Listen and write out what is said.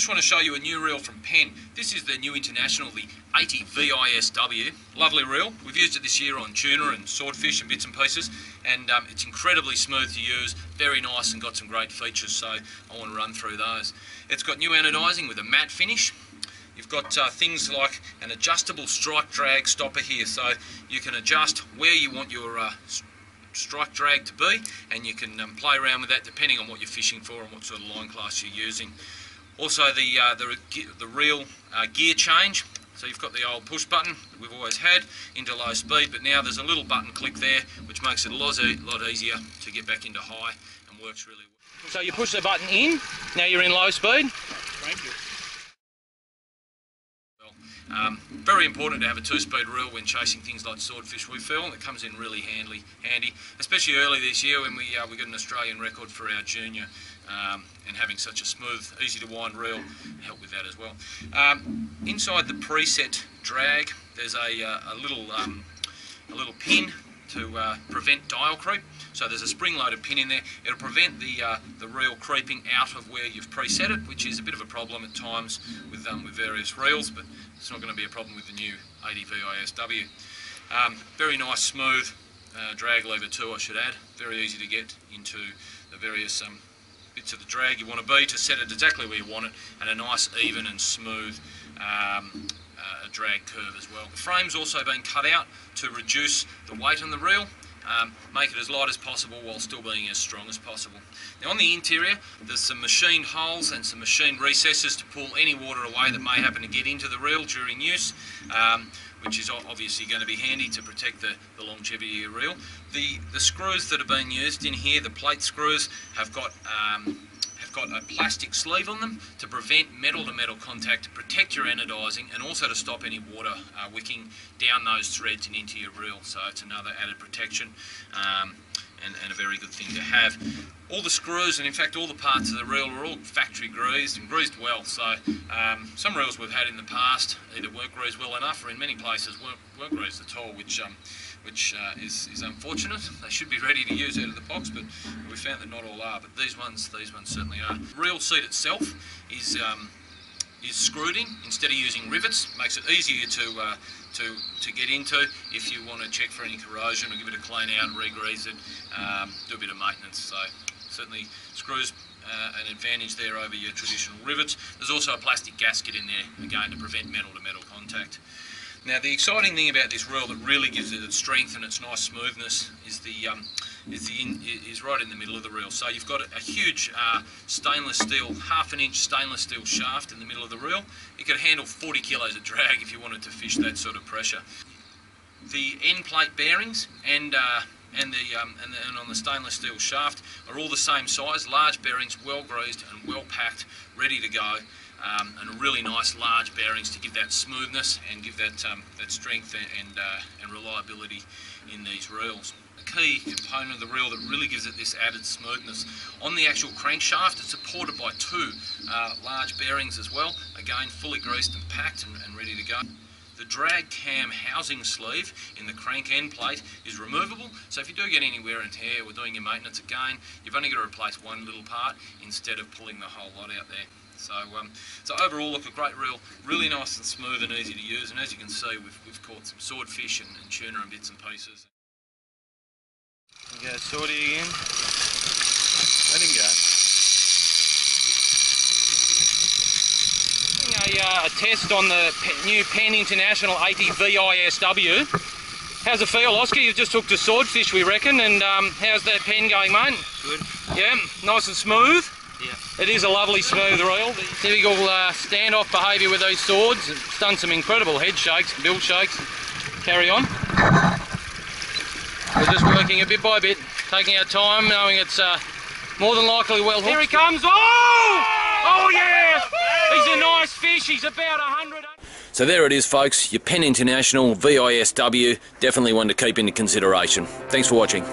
just want to show you a new reel from Penn. This is the new International, the VISW. Lovely reel. We've used it this year on tuna and swordfish and bits and pieces, and it's incredibly smooth to use, very nice, and got some great features, so I want to run through those. It's got new anodising with a matte finish. You've got things like an adjustable strike drag stopper here, so you can adjust where you want your strike drag to be, and you can play around with that depending on what you're fishing for and what sort of line class you're using. Also the reel gear change, so you've got the old push button that we've always had into low speed, but now there's a little button click there which makes it a lot easier to get back into high and works really well. So you push the button in, now you're in low speed. Thank you. Very important to have a two-speed reel when chasing things like swordfish, we feel, and it comes in really handy, especially early this year when we got an Australian record for our junior, and having such a smooth, easy to wind reel helped with that as well. Inside the preset drag, there's a little pin to prevent dial creep. So there's a spring-loaded pin in there. It'll prevent the reel creeping out of where you've preset it, which is a bit of a problem at times with various reels, but it's not going to be a problem with the new 80 VISW. Very nice, smooth drag lever too, I should add. Very easy to get into the various bits of the drag you want to be to set it exactly where you want it, and a nice, even and smooth drag curve as well. The frame's also been cut out to reduce the weight on the reel, make it as light as possible while still being as strong as possible. Now on the interior there's some machined holes and some machined recesses to pull any water away that may happen to get into the reel during use, which is obviously going to be handy to protect the longevity of your reel. The screws that are being used in here, the plate screws, have got a plastic sleeve on them to prevent metal-to-metal contact, to protect your anodising, and also to stop any water wicking down those threads and into your reel. So it's another added protection, and a very good thing to have. All the screws, and in fact all the parts of the reel, are all factory greased and greased well. So some reels we've had in the past either weren't greased well enough, or in many places weren't greased at all, which is unfortunate. They should be ready to use out of the box, but we found that not all are. But these ones certainly are. The reel seat itself is screwed in instead of using rivets. Makes it easier to get into if you want to check for any corrosion or give it a clean out, re-grease it, do a bit of maintenance. So certainly screws an advantage there over your traditional rivets. There's also a plastic gasket in there, again, to prevent metal-to-metal contact. Now the exciting thing about this reel that really gives it its strength and its nice smoothness is right in the middle of the reel. So you've got a huge stainless steel, half-an-inch stainless steel shaft in the middle of the reel. It could handle 40 kilos of drag if you wanted to fish that sort of pressure. The end plate bearings and on the stainless steel shaft are all the same size, large bearings, well greased and well packed, ready to go. And really nice large bearings to give that smoothness and give that strength and reliability in these reels. A key component of the reel that really gives it this added smoothness, on the actual crankshaft, it's supported by two large bearings as well, again fully greased and packed and ready to go. The drag cam housing sleeve in the crank end plate is removable, so if you do get any wear and tear or doing your maintenance again, you've only got to replace one little part instead of pulling the whole lot out there. So overall, look, a great reel, really nice and smooth and easy to use, and as you can see, we've caught some swordfish and tuna and bits and pieces. There you go, Swordy again. Let him go. A test on the new Penn International 80 VISW. How's it feel, Oscar? You've just hooked a swordfish, we reckon, and how's that pen going, mate? Good. Yeah, nice and smooth? Yeah. It is a lovely smooth reel. Typical standoff behaviour with these swords. It's done some incredible head shakes, bill shakes. Carry on. We're just working it bit by bit, taking our time, knowing it's more than likely well hooked. Here he comes. Oh! Oh yeah! He's a nice fish. He's about 100. So there it is, folks. Your Penn International VISW. Definitely one to keep into consideration. Thanks for watching.